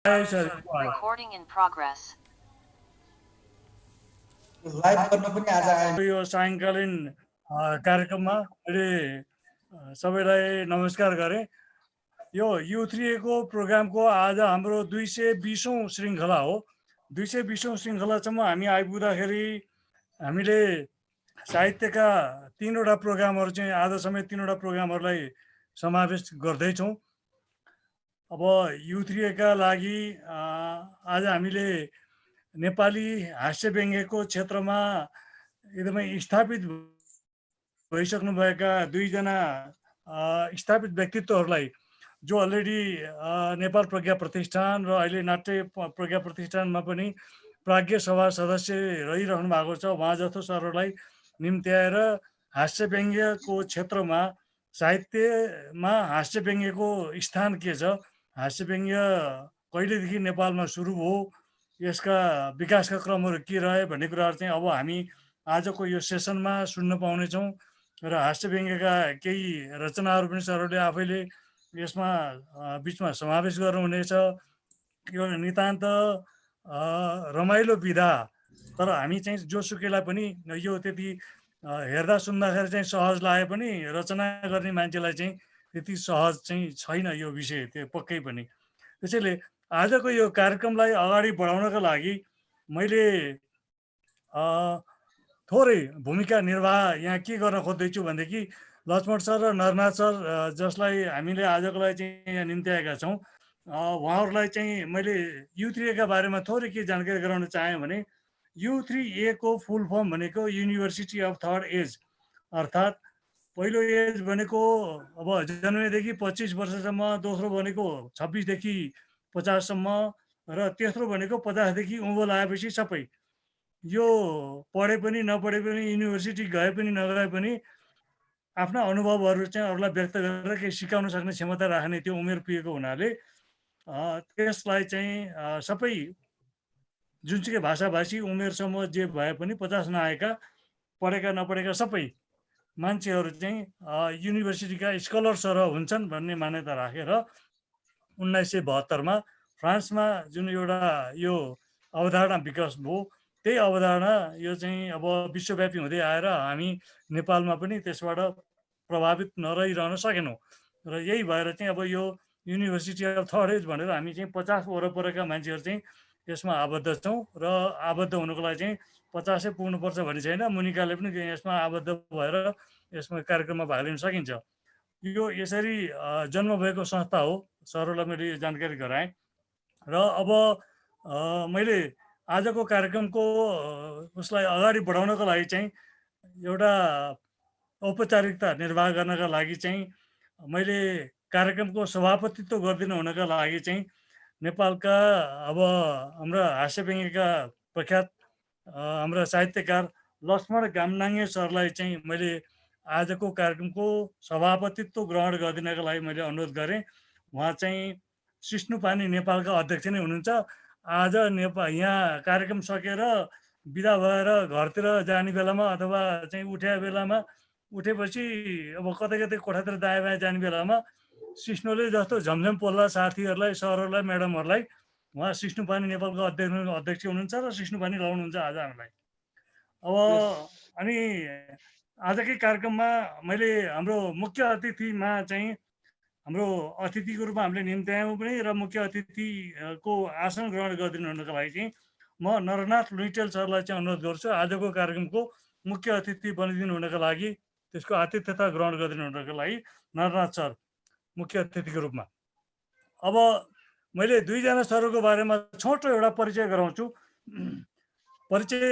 Recording in progress. Live गर्न पनि आज आए यो सायङ्कालीन कार्यक्रममा मैले सबैलाई नमस्कार गरेँ। यो U3A को प्रोग्रामको आज हाम्रो 220औं श्रृङ्खला हो। 220औं श्रृङ्खलासम्म हामी आइपुग्दाखेरि हामीले साहित्यका 3वटा प्रोग्रामहरू चाहिँ आज समेत 3वटा प्रोग्रामहरूलाई समावेश गर्दैछौँ। अब U3A का लागि आज हामीले नेपाली हास्य व्यङ्ग्यको क्षेत्रमा एकदमै स्थापित भइसक्नुभएका 2जना स्थापित व्यक्तित्वहरूलाई जो अलरेडी नेपाल प्रज्ञा प्रतिष्ठान र अहिले नाट्य प्रज्ञा प्रतिष्ठानमा पनि प्राज्ञ सभा सदस्य रहिरहनु भएको छ। उहाँ जस्तो सरहरूलाई निम्त्याएर हास्य व्यङ्ग्यको क्षेत्रमा साहित्यमा हास्य व्यङ्ग्यको स्थान के छ, हास्य व्यङ्ग्य कहिलेदेखि नेपालमा सुरु भयो, यसका विकासका क्रमहरू के रहे भन्ने कुराहरू चाहिँ अब हामी आजको यो सेसनमा सुन्न पाउनेछौँ। र हास्य व्यङ्ग्यका केही रचनाहरू पनि सरहरूले आफैले यसमा बिचमा समावेश गर्नुहुनेछ। यो नितान्त रमाइलो विधा, तर हामी चाहिँ जोसुकैलाई पनि यो त्यति हेर्दा सुन्दाखेरि चाहिँ सहज लागे पनि रचना गर्ने मान्छेलाई चाहिँ त्यति सहज चाहिँ छैन यो विषय, त्यो पक्कै पनि। त्यसैले आजको यो कार्यक्रमलाई अगाडि बढाउनका लागि मैले थोरै भूमिका निर्वाह यहाँ के गर्न खोज्दैछु भनेदेखि लक्ष्मण सर र नरनाथ सर जसलाई हामीले आजको लागि चाहिँ यहाँ निम्त्याएका छौँ, उहाँहरूलाई चाहिँ मैले U3A का बारेमा थोरै के जानकारी गराउन चाहेँ भने U3A को फुल फर्म भनेको युनिभर्सिटी अफ थर्ड एज, अर्थात् पहिलो एज भनेको अब जन्मेदेखि 25 वर्षसम्म, दोस्रो भनेको 26 देखि 50 सम्म र तेस्रो भनेको 50 देखि उँभो लागेपछि सबै। यो पढे पनि नपढे पनि युनिभर्सिटी गए पनि नगए पनि आफ्ना अनुभवहरू चाहिँ अरूलाई व्यक्त गरेर केही सिकाउन सक्ने क्षमता राख्ने त्यो उमेर पुगेको हुनाले त्यसलाई चाहिँ सबै जुनसुकै भाषाभाषी उमेरसम्म जे भए पनि 50 नआएका पढेका नपढेका सबै मान्छेहरू चाहिँ युनिभर्सिटीका स्कलर सरह हुन्छन् भन्ने मान्यता राखेर 1972मा फ्रान्समा जुन एउटा यो अवधारणा विकास भयो, त्यही अवधारणा यो चाहिँ अब विश्वव्यापी हुँदै आएर हामी नेपालमा पनि त्यसबाट प्रभावित नरहिरहन सकेनौँ। र यही भएर चाहिँ अब यो युनिभर्सिटी अफ थर्ड एज भनेर हामी चाहिँ 50 वरपरका मान्छेहरू चाहिँ यसमा आबद्ध छौँ। र आबद्ध हुनुको लागि चाहिँ 50 पुग्नुपर्छ भन्ने छैन, मुनिकाले पनि यसमा आबद्ध भएर यसमा कार्यक्रममा भाग लिन सकिन्छ। यो यसरी जन्म भएको संस्था हो, सरहरूलाई मैले यो जानकारी गराएँ। र अब मैले आजको कार्यक्रमको उसलाई अगाडि बढाउनको लागि चाहिँ एउटा औपचारिकता निर्वाह गर्नका लागि चाहिँ मैले कार्यक्रमको सभापतित्व गरिदिनु हुनका लागि चाहिँ नेपालका अब हाम्रा हास्य व्यङ्ग्यका प्रख्यात हाम्रा साहित्यकार लक्ष्मण घामनाङ्गे सरलाई चाहिँ मैले आजको कार्यक्रमको सभापतित्व ग्रहण गरिदिनका लागि मैले अनुरोध गरेँ। उहाँ चाहिँ सिस्नुपानी नेपालका अध्यक्ष नै हुनुहुन्छ। आज यहाँ कार्यक्रम सकेर बिदा भएर घरतिर जाने बेलामा अथवा चाहिँ उठ्या बेलामा उठेपछि अब कतै कतै कोठातिर दायाँ बायाँ जाने बेलामा सिस्नोले जस्तो झमझम पोल्ला साथीहरूलाई, सरहरूलाई, म्याडमहरूलाई उहाँ सिस्नुपानी नेपालको अध्यक्ष हुनुहुन्छ र सिस्नुपानी लाउनुहुन्छ आज हामीलाई। अब अनि आजकै कार्यक्रममा मैले हाम्रो मुख्य अतिथिमा चाहिँ हाम्रो अतिथिको रूपमा हामीले निम्त्यायौँ पनि र मुख्य अतिथिको आसन ग्रहण गरिदिनु हुनको लागि चाहिँ म नरनाथ लुइटेल सरलाई चाहिँ अनुरोध गर्छु आजको कार्यक्रमको मुख्य अतिथि बनिदिनु हुनको लागि, त्यसको आतिथ्यता ग्रहण गरिदिनु हुनको लागि नरनाथ सर मुख्य अतिथिको रूपमा। अब मैले 2जना सरहरूको बारेमा छोटो एउटा परिचय गराउँछु। परिचय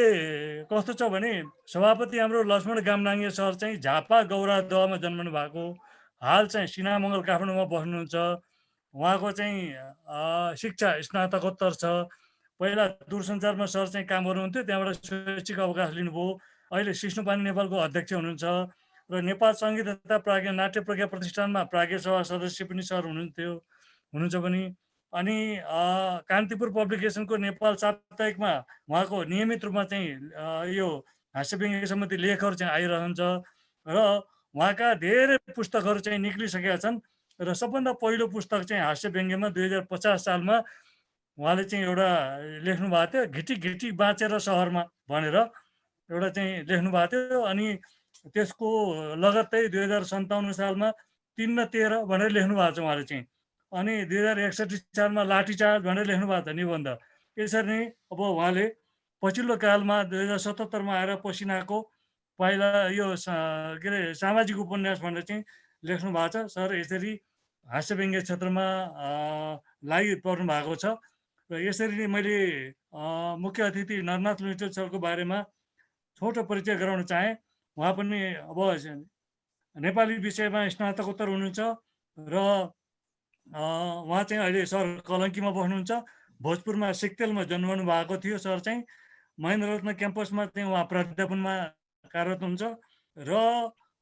कस्तो छ भने सभापति हाम्रो लक्ष्मण घामनाङ्गे सर चाहिँ झापा गौरादहमा जन्मनु भएको, हाल चाहिँ सिनामङ्गल काठमाडौँमा बस्नुहुन्छ। उहाँको चाहिँ शिक्षा स्नातकोत्तर छ। पहिला दूरसञ्चारमा सर चाहिँ काम गर्नुहुन्थ्यो, त्यहाँबाट शैक्षिक अवकाश लिनुभयो। अहिले सिस्नुपानी नेपालको अध्यक्ष हुनुहुन्छ र नेपाल सङ्गीत तथा प्राज्ञ नाट्य प्रज्ञा प्रतिष्ठानमा प्राज्ञ सभा सदस्य पनि सर हुनुहुन्छ पनि। अनि कान्तिपुर पब्लिकेसनको नेपाल साप्ताहिकमा उहाँको नियमित रूपमा चाहिँ यो हास्य व्यङ्ग्य सम्बन्धी लेखहरू चाहिँ आइरहन्छ र उहाँका धेरै पुस्तकहरू चाहिँ निक्लिसकेका छन्। र सबभन्दा पहिलो पुस्तक चाहिँ हास्य व्यङ्ग्यमा 2050 सालमा उहाँले चाहिँ एउटा लेख्नु भएको थियो, घिटी घिटी बाँचेर सहरमा भनेर एउटा चाहिँ लेख्नु भएको थियो। अनि त्यसको लगत्तै 2057 सालमा 3 र 13 भनेर लेख्नु भएको छ उहाँले चाहिँ। अनि 2061 सालमा लाठीचार्ज भनेर लेख्नु भएको छ निबन्ध। यसरी नै अब उहाँले पछिल्लो कालमा 2077 मा आएर पसिनाको पहिला यो के अरे सामाजिक उपन्यास भनेर चाहिँ लेख्नु भएको छ। सर यसरी हास्य व्यङ्ग्य क्षेत्रमा लागि पर्नु भएको छ। र यसरी नै मैले मुख्य अतिथि नरनाथ लुइटेल सरको बारेमा छोटो परिचय गराउन चाहेँ। उहाँ पनि अब नेपाली विषयमा स्नातकोत्तर हुनुहुन्छ र उहाँ चाहिँ अहिले सर कलङ्कीमा बस्नुहुन्छ। भोजपुरमा सिक्तेलमा जन्मनु भएको थियो सर चाहिँ। महेन्द्र रत्न क्याम्पसमा चाहिँ उहाँ प्राध्यापनमा कार्यरत हुनुहुन्छ र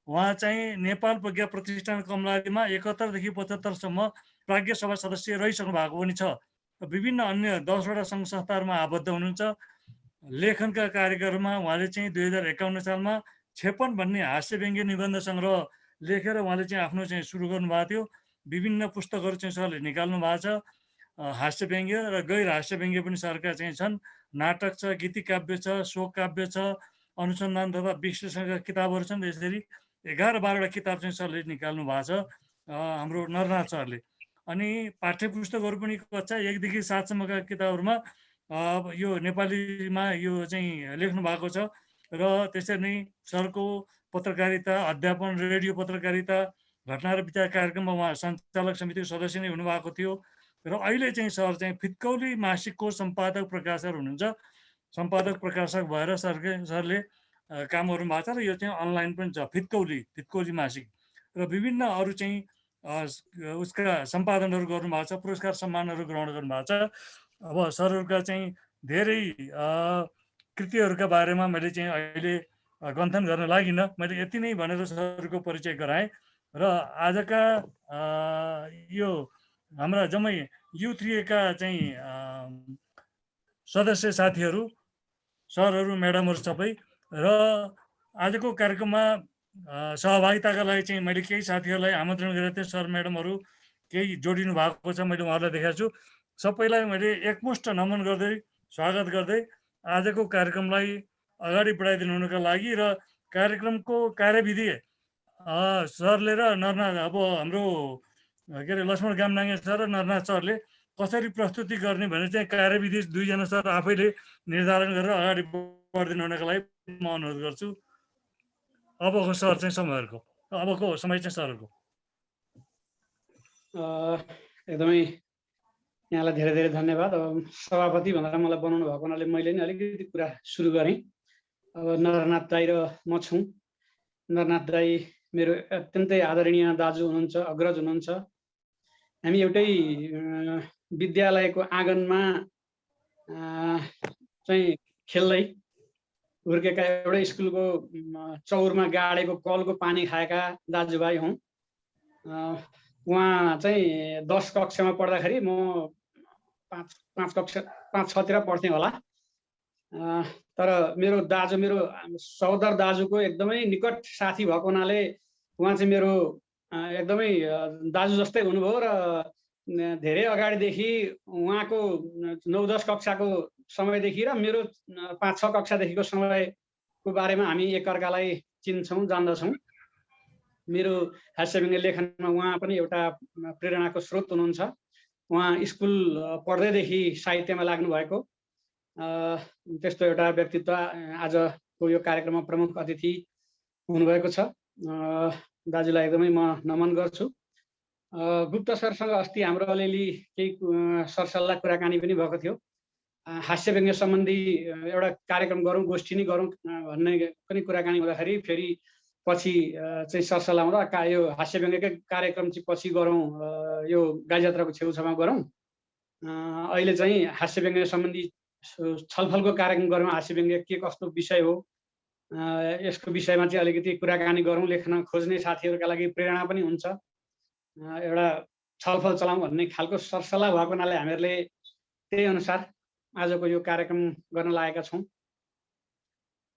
उहाँ चाहिँ नेपाल प्रज्ञा प्रतिष्ठान कमलालीमा 71 देखि 75 सम्म प्राज्ञ सभा सदस्य रहिसक्नु भएको पनि छ। विभिन्न अन्य 10 वटा सङ्घ संस्थाहरूमा आबद्ध हुनुहुन्छ। लेखनका कार्यक्रममा उहाँले चाहिँ 2051 सालमा छेपन भन्ने हास्य व्यङ्ग्य निबन्ध सङ्ग्रह लेखेर उहाँले चाहिँ आफ्नो चाहिँ सुरु गर्नुभएको थियो। विभिन्न पुस्तकहरू चाहिँ सरले निकाल्नु भएको छ। हास्य व्यङ्ग्य र गैर हास्य व्यङ्ग्य पनि सरका चाहिँ छन्। नाटक छ, गीति काव्य छ, शोक काव्य छ, अनुसन्धान तथा विश्लेषणका किताबहरू छन्। यसरी 11-12 वटा किताब चाहिँ सरले निकाल्नु भएको छ हाम्रो नरनाथ सरले। अनि पाठ्य पुस्तकहरू पनि कक्षा 1 देखि 7 सम्मका किताबहरूमा यो नेपालीमा यो चाहिँ लेख्नु भएको छ। र त्यसरी नै सरको पत्रकारिता, अध्यापन, रेडियो पत्रकारिता, घटना र विचार कार्यक्रममा उहाँ सञ्चालक समितिको सदस्य नै हुनुभएको थियो। र अहिले चाहिँ सर चाहिँ फितकौली मासिकको सम्पादक प्रकाशक हुनुहुन्छ। सम्पादक प्रकाशक भएर सरले काम गर्नु भएको छ। र यो चाहिँ अनलाइन पनि छ, फितकौली मासिक। र विभिन्न अरू चाहिँ उसका सम्पादनहरू गर्नुभएको छ, पुरस्कार सम्मानहरू ग्रहण गर्नुभएको छ। अब सरहरूका चाहिँ धेरै कृतिहरूका बारेमा मैले चाहिँ अहिले गन्थन गर्न लागिनँ। मैले यति नै भनेर सरहरूको परिचय गराएँ। र आजका यो हाम्रा जम्मै U3A का चाहिँ सदस्य साथीहरू, सरहरू, म्याडमहरू सबै र आजको कार्यक्रममा सहभागिताका लागि चाहिँ मैले केही साथीहरूलाई आमन्त्रण गरेको थिएँ। सर म्याडमहरू केही जोडिनु भएको छ, मैले उहाँहरूलाई देखाएको छु। सबैलाई मैले एकमुष्ट नमन गर्दै स्वागत गर्दै आजको कार्यक्रमलाई अगाडि बढाइदिनु हुनुका लागि र कार्यक्रमको कार्यविधि सरले र नरनाथ अब हाम्रो के अरे लक्ष्मण गामनाङ्गे सर र नरनाथ सरले कसरी प्रस्तुति गर्ने भने चाहिँ कार्यविधि दुईजना सर आफैले निर्धारण गरेर अगाडि बढिदिनु हुनका लागि म अनुरोध गर्छु। अबको सर चाहिँ समयहरूको अबको समय चाहिँ सरहरूको एकदमै यहाँलाई धेरै धेरै धन्यवाद। अब सभापति भनेर मलाई बनाउनु भएको हुनाले मैले नि अलिकति कुरा सुरु गरेँ। अब नरनाथ दाई र म छौँ। नरनाथ दाई मेरो अत्यन्तै आदरणीय दाजु हुनुहुन्छ, अग्रज हुनुहुन्छ। हामी एउटै विद्यालयको आँगनमा चाहिँ खेल्दै हुर्केका, एउटै स्कुलको चौरमा गाडेको कलको पानी खाएका दाजुभाइ हौँ। उहाँ चाहिँ 10 कक्षामा पढ्दाखेरि म 5-6तिर पढ्थेँ होला। तर मेरो दाजु, मेरो सहोदर दाजुको एकदमै निकट साथी भएको हुनाले उहाँ चाहिँ मेरो एकदमै दाजु जस्तै हुनुभयो। र धेरै अगाडिदेखि उहाँको 9-10 कक्षाको समयदेखि र मेरो 5-6 कक्षादेखिको समयको बारेमा हामी एकअर्कालाई चिन्छौँ, जान्दछौँ। मेरो हास्य व्यङ्ग्य लेखनमा उहाँ पनि एउटा प्रेरणाको स्रोत हुनुहुन्छ। उहाँ स्कुल पढ्दैदेखि साहित्यमा लाग्नु भएको त्यस्तो एउटा व्यक्तित्व आजको यो कार्यक्रममा प्रमुख अतिथि हुनुभएको छ। दाजुलाई एकदमै म नमन गर्छु। गुप्त सरसँग अस्ति हाम्रो अलिअलि केही सरसल्लाह कुराकानी पनि भएको थियो। हास्य व्यङ्ग्य सम्बन्धी एउटा कार्यक्रम गरौँ, गोष्ठी नै गरौँ भन्ने पनि कुराकानी हुँदाखेरि फेरि पछि चाहिँ सरसल्लाह हुँदा यो हास्य व्यङ्ग्यकै कार्यक्रम चाहिँ पछि गरौँ, यो गाईजात्राको छेउछाउमा गरौँ। अहिले चाहिँ हास्य व्यङ्ग्य सम्बन्धी छलफलको कार्यक्रम गरौँ। हास्य व्यङ्ग्य के कस्तो विषय हो, यसको विषयमा चाहिँ अलिकति कुराकानी गरौँ। लेख्न खोज्ने साथीहरूका लागि प्रेरणा पनि हुन्छ। एउटा छलफल चलाउँ भन्ने खालको सरसल्लाह भएको हुनाले हामीहरूले त्यही अनुसार आजको यो कार्यक्रम गर्न लागेका छौँ।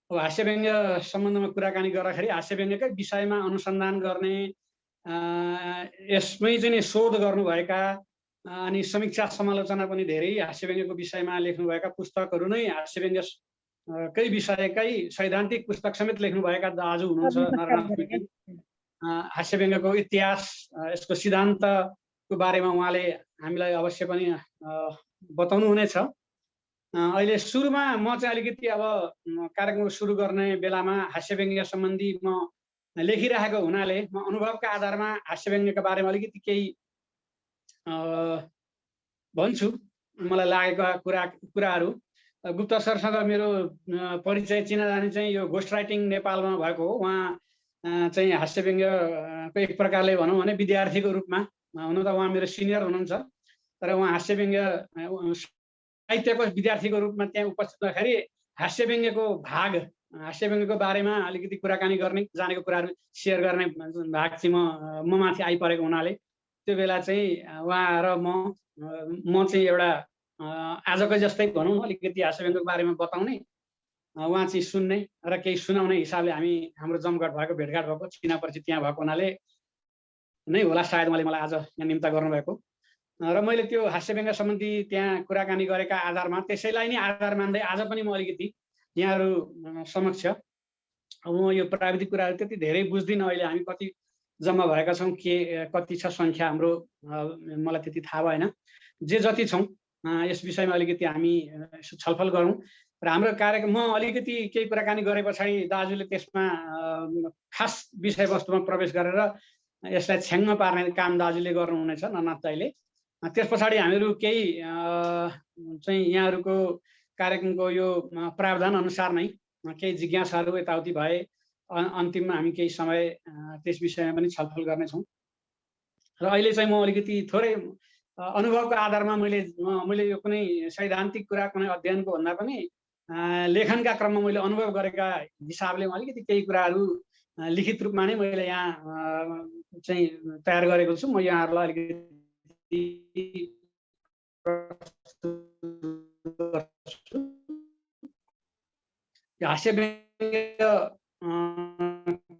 अब हास्य व्यङ्ग्य सम्बन्धमा कुराकानी गर्दाखेरि हास्य व्यङ्ग्यकै विषयमा अनुसन्धान गर्ने, यसमै चाहिँ शोध गर्नुभएका अनि समीक्षा समालोचना पनि धेरै हास्यव्यङ्ग्यको विषयमा लेख्नुभएका पुस्तकहरू नै हास्यव्यङ्ग्यकै विषयकै सैद्धान्तिक पुस्तक समेत लेख्नुभएका दाजु हुनुहुन्छ नरनाथ विकी। हास्यव्यङ्ग्यको इतिहास, यसको सिद्धान्तको बारेमा उहाँले हामीलाई अवश्य पनि बताउनु हुनेछ। अहिले सुरुमा म चाहिँ अलिकति अब कार्यक्रम सुरु गर्ने बेलामा हास्यव्यङ्ग्य सम्बन्धी म लेखिरहेको हुनाले म अनुभवका आधारमा हास्यव्यङ्ग्यका बारेमा अलिकति केही भन्छु, मलाई लागेका कुराहरू। गुप्ता सरसँग मेरो परिचय चिनाजानी चाहिँ यो घोस्ट राइटिङ नेपालमा भएको हो। उहाँ चाहिँ हास्यव्यङ्ग्यको एक प्रकारले भनौँ भने विद्यार्थीको रूपमा, हुन त उहाँ मेरो सिनियर हुनुहुन्छ, तर उहाँ हास्यव्यङ्ग्य साहित्यको विद्यार्थीको रूपमा त्यहाँ उपस्थित हुँदाखेरि हास्यव्यङ्ग्यको हास्यव्यङ्ग्यको बारेमा अलिकति कुराकानी गर्ने, जानेको कुराहरू सेयर गर्ने भाग चाहिँ म माथि आइपरेको हुनाले त्यो बेला चाहिँ उहाँ र म चाहिँ एउटा आजकै जस्तै भनौँ न अलिकति हास्यव्यङ्ग्यको बारेमा बताउने, उहाँ चाहिँ सुन्ने र केही सुनाउने हिसाबले हाम्रो जमघट भएको, भेटघाट भएको, चिनापरिचय त्यहाँ भएको हुनाले नै होला सायद उहाँले मलाई आज यहाँ निम्ता गर्नुभएको। र मैले त्यो हास्यव्यङ्ग्य सम्बन्धी त्यहाँ कुराकानी गरेका आधारमा त्यसैलाई नै आधार मान्दै आज पनि म अलिकति यहाँहरू समक्ष अब म यो प्राविधिक कुराहरू त्यति धेरै बुझ्दिनँ। अहिले हामी कति जम्मा भएका छौँ, कति छ सङ्ख्या हाम्रो मलाई त्यति थाहा भएन। जे जति छौँ यस विषयमा अलिकति हामी छलफल गरौँ र हाम्रो कार्यक्रम म अलिकति केही कुराकानी गरे पछाडि दाजुले त्यसमा खास विषयवस्तुमा प्रवेश गरेर यसलाई छ्याङ्ग पार्ने काम दाजुले गर्नुहुनेछ, नरनाथ दाइले। त्यस पछाडि हामीहरू केही चाहिँ यहाँहरूको कार्यक्रमको यो प्रावधान अनुसार नै केही जिज्ञासाहरू यताउति भए अन्तिममा हामी केही समय त्यस विषयमा पनि छलफल गर्नेछौँ। र अहिले चाहिँ म अलिकति थोरै अनुभवको आधारमा मैले यो कुनै सैद्धान्तिक कुरा, कुनै अध्ययनको भन्दा पनि लेखनका क्रममा मैले अनुभव गरेका हिसाबले अलिकति केही कुराहरू लिखित रूपमा नै मैले यहाँ चाहिँ तयार गरेको छु। म यहाँहरूलाई अलिकति हास्यव्यङ्ग्य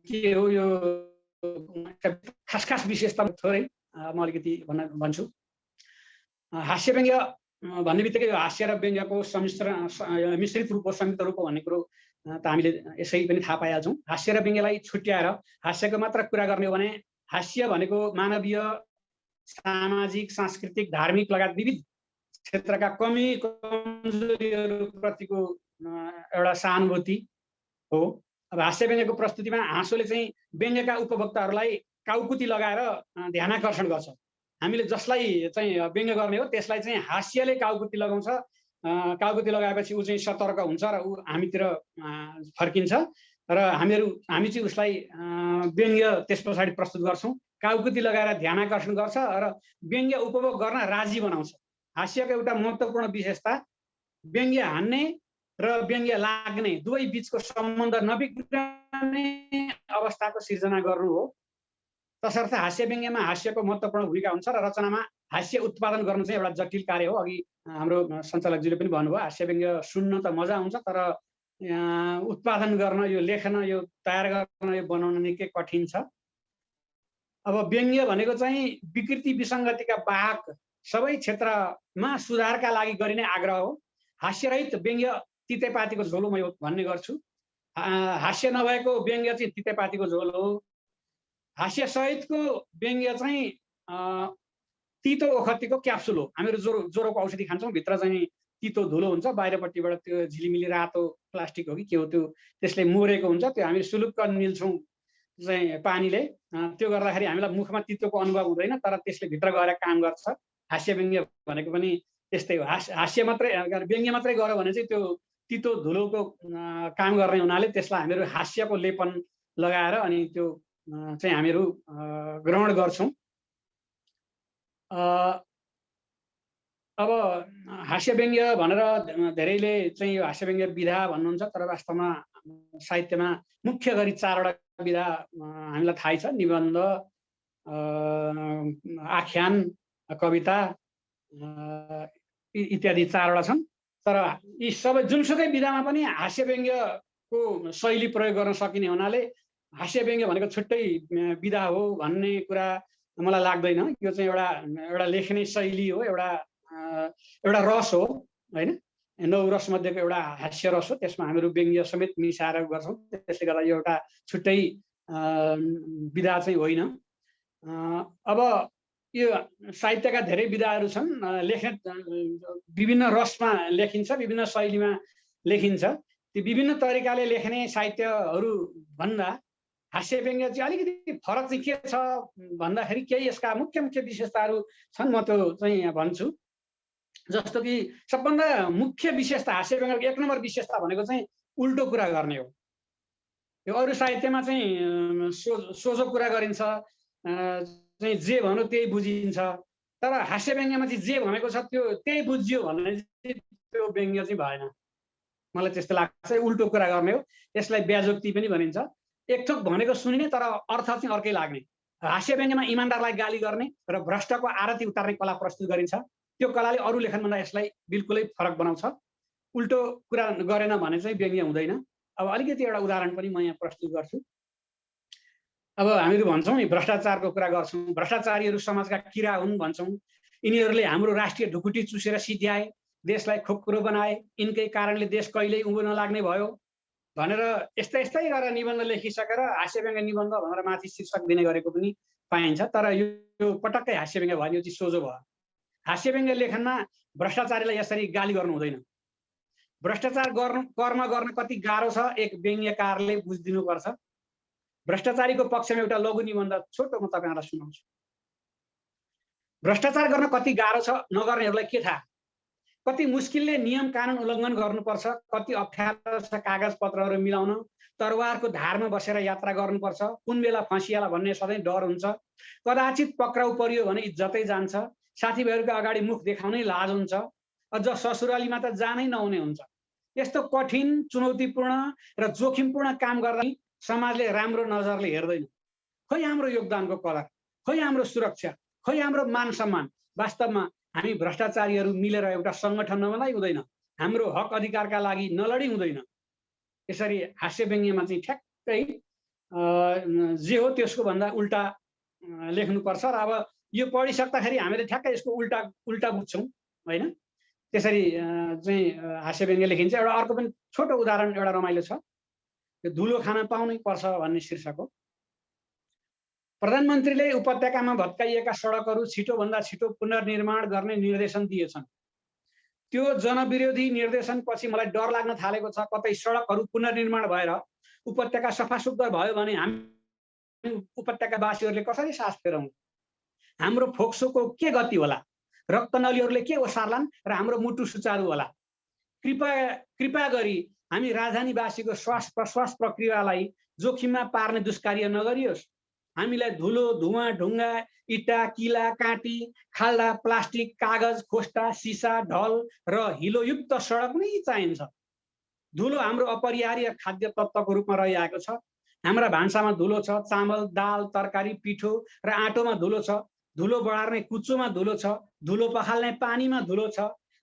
के हो, यो खास विशेषता थोरै म अलिकति भन्छु। हास्यव्यङ्ग्य भन्ने बित्तिकै हास्य र व्यङ्ग्यको मिश्रित रूप हो, संयुक्त रूप हो भन्ने कुरो त हामीले यसै पनि थाहा पाइहाल्छौँ। हास्य र व्यङ्ग्यलाई छुट्याएर हास्यको मात्र कुरा गर्ने हो भने हास्य भनेको मानवीय, सामाजिक, सांस्कृतिक, धार्मिक लगायत विविध क्षेत्रका कमी कमजोरीहरूप्रतिको एउटा सहानुभूति हो। अब हास्य व्यङ्ग्यको प्रस्तुतिमा हाँसोले चाहिँ व्यङ्ग्यका उपभोक्ताहरूलाई काउकुती लगाएर ध्यानाकर्षण गर्छ। हामीले जसलाई चाहिँ व्यङ्ग्य गर्ने हो त्यसलाई चाहिँ हास्यले काउकुती लगाउँछ। काउकुती लगाएपछि ऊ चाहिँ सतर्क हुन्छ र ऊ हामीतिर फर्किन्छ र हामी चाहिँ उसलाई व्यङ्ग्य त्यस पछाडि प्रस्तुत गर्छौँ। काउकुती लगाएर ध्यानाकर्षण गर्छ र व्यङ्ग्य उपभोग गर्न राजी बनाउँछ। हास्यको एउटा महत्त्वपूर्ण विशेषता व्यङ्ग्य हान्ने र व्यङ्ग्य लाग्ने दुवै बिचको सम्बन्ध नबिग्रने अवस्थाको सिर्जना गर्नु हो। तसर्थ हास्य व्यङ्ग्यमा हास्यको महत्त्वपूर्ण भूमिका हुन्छ र रचनामा हास्य उत्पादन गर्नु चाहिँ एउटा जटिल कार्य हो। अघि हाम्रो सञ्चालकजीले पनि भन्नुभयो हास्य व्यङ्ग्य सुन्न त मजा आउँछ, तर उत्पादन गर्न, यो लेख्न, यो तयार गर्न, यो बनाउन निकै कठिन छ। अब व्यङ्ग्य भनेको चाहिँ विकृति विसङ्गतिका बाहक सबै क्षेत्रमा सुधारका लागि गरिने आग्रह हो। हास्यरहित व्यङ्ग्य तितेपातीको झोल म भन्ने गर्छु। हास्य नभएको व्यङ्ग्य चाहिँ तितेपातीको झोल हो। हास्य सहितको व्यङ्ग्य चाहिँ तितो ओखतीको क्याप्सुल हो। हामीहरू ज्वरोको औषधि खान्छौँ, भित्र चाहिँ तितो धुलो हुन्छ, बाहिरपट्टिबाट त्यो झिलिमिली रातो प्लास्टिक हो कि के हो त्यो, त्यसले मोरेको हुन्छ। त्यो हामी सुलुक्क निल्छौँ चाहिँ पानीले, त्यो गर्दाखेरि हामीलाई मुखमा तितोको अनुभव हुँदैन, तर त्यसले भित्र गएर काम गर्छ। हास्य व्यङ्ग्य भनेको पनि त्यस्तै हो। हास्य मात्रै व्यङ्ग्य मात्रै गर्यो भने चाहिँ त्यो तितो धुलोको काम गर्ने हुनाले त्यसलाई हामीहरू हास्यको लेपन लगाएर अनि त्यो चाहिँ हामीहरू ग्रहण गर्छौँ। अब हास्य व्यङ्ग्य भनेर धेरैले चाहिँ यो हास्य व्यङ्ग्य विधा भन्नुहुन्छ, तर वास्तवमा साहित्यमा मुख्य गरी 4वटा विधा हामीलाई थाहै छ। निबन्ध, आख्यान, कविता इत्यादि 4वटा छन्। तर यी सबै जुनसुकै विधामा पनि हास्य व्यङ्ग्यको शैली प्रयोग गर्न सकिने हुनाले हास्य व्यङ्ग्य भनेको छुट्टै विधा हो भन्ने कुरा मलाई लाग्दैन। यो चाहिँ एउटा लेख्ने शैली हो, एउटा रस हो होइन, 9 रस मध्येको एउटा हास्य रस हो। त्यसमा हामीहरू व्यङ्ग्य समेत मिसाएर गर्छौँ। त्यसले गर्दा यो एउटा छुट्टै विधा चाहिँ होइन। अब यो साहित्यका धेरै विधाहरू छन्। लेख्ने विभिन्न रसमा लेखिन्छ, विभिन्न शैलीमा लेखिन्छ। ती विभिन्न तरिकाले लेख्ने साहित्यहरू भन्दा हास्य व्यङ्ग्य चाहिँ अलिकति फरक चाहिँ के छ भन्दाखेरि केही यसका मुख्य विशेषताहरू छन्, म त्यो चाहिँ यहाँ भन्छु। जस्तो कि सबभन्दा मुख्य विशेषता हास्य व्यङ्ग्यको 1 नम्बर विशेषता भनेको चाहिँ उल्टो कुरा गर्ने हो। यो अरू साहित्यमा चाहिँ सोझो कुरा गरिन्छ, चाहिँ जे भन्यो त्यही बुझिन्छ, तर हास्य व्यङ्ग्यमा चाहिँ जे भनेको छ त्यो त्यही बुझ्यो भन्ने चाहिँ त्यो व्यङ्ग्य चाहिँ भएन। मलाई त्यस्तो लाग्छ। उल्टो कुरा गर्ने हो। यसलाई व्याजोक्ति पनि भनिन्छ। एक थोक भनेको सुनिने तर अर्थ चाहिँ अर्कै लाग्ने। हास्य व्यङ्ग्यमा इमानदारलाई गाली गर्ने र भ्रष्टको आरती उतार्ने कला प्रस्तुत गरिन्छ। त्यो कलाले अरू लेखनभन्दा यसलाई बिल्कुलै फरक बनाउँछ। उल्टो कुरा गरेन भने चाहिँ व्यङ्ग्य हुँदैन। अब अलिकति एउटा उदाहरण पनि म यहाँ प्रस्तुत गर्छु। अब हामीहरू भन्छौँ नि भ्रष्टाचारको कुरा गर्छौँ, भ्रष्टाचारीहरू समाजका किरा हुन् भन्छौँ, यिनीहरूले हाम्रो राष्ट्रिय ढुकुटी चुसेर सिध्याए, देशलाई खोक्रो बनाए, यिनकै कारणले देश कहिल्यै उँभो नलाग्ने भयो भनेर यस्तै गरेर निबन्ध लेखिसकेर हास्य व्यङ्ग्य निबन्ध भनेर माथि शीर्षक दिने गरेको पनि पाइन्छ। तर यो पटक्कै हास्य व्यङ्ग्य भयो, यो चाहिँ सोझो भयो। हास्य व्यङ्ग्य लेखनमा भ्रष्टाचारीलाई यसरी गाली गर्नु हुँदैन। भ्रष्टाचार कर्म गर्न कति गाह्रो छ एक व्यङ्ग्यकारले बुझिदिनुपर्छ। भ्रष्टाचारीको पक्षमा एउटा लघु निबन्ध छोटो म तपाईँहरूलाई सुनाउँछु। भ्रष्टाचार गर्न कति गाह्रो छ नगर्नेहरूलाई के थाहा। कति मुस्किलले नियम कानुन उल्लङ्घन गर्नुपर्छ, कति अप्ठ्यारो छ कागज पत्रहरू मिलाउन, तरवारको धारमा बसेर यात्रा गर्नुपर्छ, कुन बेला फँसियाला भन्ने सधैँ डर हुन्छ, कदाचित पक्राउ परियो भने इज्जतै जान्छ, साथीभाइहरूको अगाडि मुख देखाउनै लाज हुन्छ, अझ ससुरालीमा त जानै नहुने हुन्छ। यस्तो कठिन, चुनौतीपूर्ण र जोखिमपूर्ण काम गर्दा समाजले राम्रो नजरले हेर्दैन। खोइ हाम्रो योगदानको कदर, खोइ हाम्रो सुरक्षा, खोइ हाम्रो मान सम्मान। वास्तवमा हामी भ्रष्टाचारीहरू मिलेर एउटा सङ्गठन नबनाइ हुँदैन, हाम्रो हक अधिकारका लागि नलडी हुँदैन। यसरी हास्य व्यङ्ग्यमा चाहिँ ठ्याक्कै जे हो त्यसको भन्दा उल्टा लेख्नुपर्छ। र अब यो पढिसक्दाखेरि हामीले ठ्याक्कै यसको उल्टा बुझ्छौँ होइन। त्यसरी चाहिँ हास्य व्यङ्ग्य लेखिन्छ। एउटा अर्को पनि छोटो उदाहरण एउटा रमाइलो छ। यो धुलो खान पाउनै पर्छ भन्ने शीर्षक हो। प्रधानमन्त्रीले उपत्यकामा भत्काइएका सडकहरू छिटोभन्दा छिटो पुनर्निर्माण गर्ने निर्देशन दिएछन्। त्यो जनविरोधी निर्देशनपछि मलाई डर लाग्न थालेको छ, कतै सडकहरू पुनर्निर्माण भएर उपत्यका सफा सुग्घर भयो भने हामी उपत्यकावासीहरूले कसरी सास फेरौँ। हाम्रो फोक्सोको के गति होला, रक्तनलीहरूले के ओसार्लान् र हाम्रो मुटु सुचारू होला। कृपया गरी हामी राजधानीवासीको श्वास प्रश्वास प्रक्रियालाई जोखिममा पार्ने दुष्कार्य नगरियोस्। हामीलाई धुलो, धुवाँ, ढुङ्गा, इटा, किला, काँटी, खाल्डा, प्लास्टिक, कागज, खोस्टा, सिसा, ढल र हिलोयुक्त सडक नै चाहिन्छ। धुलो हाम्रो अपरिहार्य खाद्य तत्त्वको रूपमा रहिआएको छ। हाम्रा भान्सामा धुलो छ, चामल, दाल, तरकारी, पिठो र आँटोमा धुलो छ, धुलो बढार्ने कुचोमा धुलो छ, धुलो पखाल्ने पानीमा धुलो छ।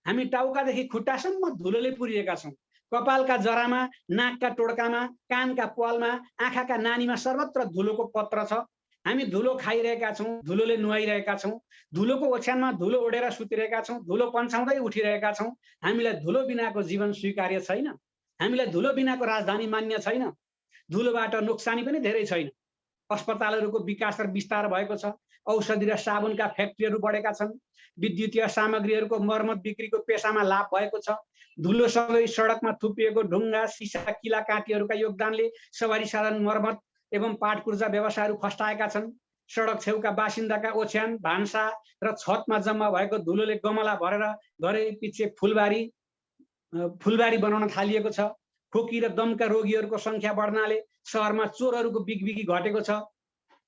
हामी टाउकादेखि खुट्टासम्म धुलोले पुरिएका छौँ। कपालका जरामा, नाकका टोड्कामा, कानका प्वालमा, आँखाका नानीमा सर्वत्र धुलोको पत्र छ। हामी धुलो खाइरहेका छौँ, धुलोले नुहाइरहेका छौँ, धुलोको ओछ्यानमा धुलो ओढेर सुतिरहेका छौँ, धुलो पन्छाउँदै उठिरहेका छौँ। हामीलाई धुलो बिनाको जीवन स्वीकार्य छैन। हामीलाई धुलो बिनाको राजधानी मान्य छैन। धुलोबाट नोक्सानी पनि धेरै छैन। अस्पतालहरूको विकास र विस्तार भएको छ। औषधि र साबुनका फ्याक्ट्रीहरू बढेका छन्। विद्युतीय सामग्रीहरूको मर्मत बिक्रीको पेसामा लाभ भएको छ। धुलोसँगै सडकमा थुपिएको ढुङ्गा, सिसा, किला, काँटीहरूका योगदानले सवारी साधन मर्मत एवं पाटपुर्जा व्यवसायहरू फस्टाएका छन्। सडक छेउका बासिन्दाका ओछ्यान, भान्सा र छतमा जम्मा भएको धुलोले गमला भरेर घरै पछि फुलबारी बनाउन थालिएको छ। खोकी र दमका रोगीहरूको सङ्ख्या बढ्नाले सहरमा चोरहरूको बिगबिगी घटेको छ।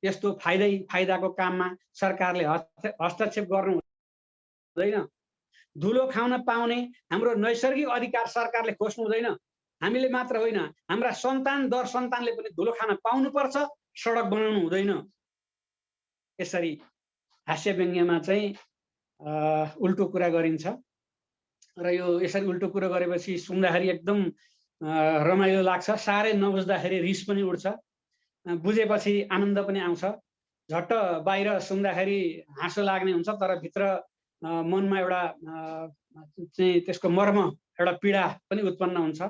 यस्तो फाइदाको काममा सरकारले हस्तक्षेप गर्नु हुँदैन। धुलो खान पाउने हाम्रो नैसर्गिक अधिकार सरकारले खोज्नु हुँदैन। हामीले मात्र होइन, हाम्रा सन्तान दर सन्तानले पनि धुलो खान पाउनुपर्छ, सडक बनाउनु हुँदैन। यसरी हास्य व्यङ्ग्यमा चाहिँ उल्टो कुरा गरिन्छ र यो यसरी उल्टो कुरा गरेपछि सुन्दाखेरि एकदम रमाइलो लाग्छ। साह्रै नबुझ्दाखेरि रिस पनि उठ्छ, बुझेपछि आनन्द पनि आउँछ। झट्ट बाहिर सुन्दाखेरि हाँसो लाग्ने हुन्छ, तर भित्र मनमा एउटा चाहिँ त्यसको मर्म, एउटा पीडा पनि उत्पन्न हुन्छ।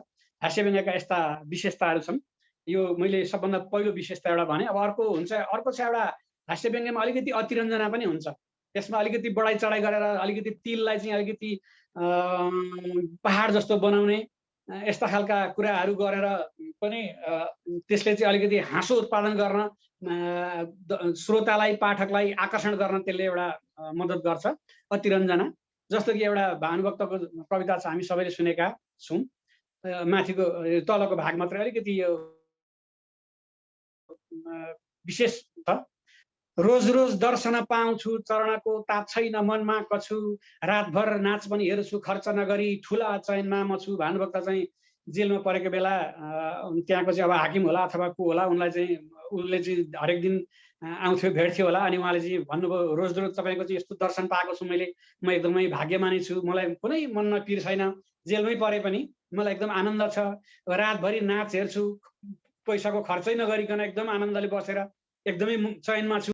हास्य व्यङ्ग्यका यस्ता विशेषताहरू छन्। यो मैले सबभन्दा पहिलो विशेषता एउटा भने। अब अर्को चाहिँ एउटा हास्य व्यङ्ग्यमा अलिकति अतिरञ्जना पनि हुन्छ। त्यसमा अलिकति बढाइ चढाइ गरेर अलिकति तिललाई चाहिँ अलिकति पहाड जस्तो बनाउने यस्ता खालका कुराहरू गरेर पनि त्यसले चाहिँ अलिकति हाँसो उत्पादन गर्न, श्रोतालाई, पाठकलाई आकर्षण गर्न त्यसले एउटा मद्दत गर्छ। अतिरञ्जना जस्तो कि एउटा भानुभक्तको कविता छ, हामी सबैले सुनेका छौँ। माथिको तलको भाग मात्रै अलिकति यो विशेष छ। रोज रोज दर्शन पाउँछु, चरणको ताप छैन मनमा कछु, रातभर नाच पनि हेर्छु, खर्च नगरी ठुला चयनमा म छु। भानुभक्त चाहिँ जेलमा परेको बेला त्यहाँको चाहिँ अब हाकिम होला अथवा को होला, उसले चाहिँ हरेक दिन आउँथ्यो, भेट्थ्यो होला। अनि उहाँले चाहिँ भन्नुभयो, रोज रोज तपाईँको चाहिँ यस्तो दर्शन पाएको छु मैले, म एकदमै भाग्यमानी छु, मलाई कुनै मनमा पिर छैन, जेलमै परे पनि मलाई एकदम आनन्द छ। रातभरि नाच हेर्छु, पैसाको खर्चै नगरिकन एकदम आनन्दले बसेर एकदमै चयनमा छु।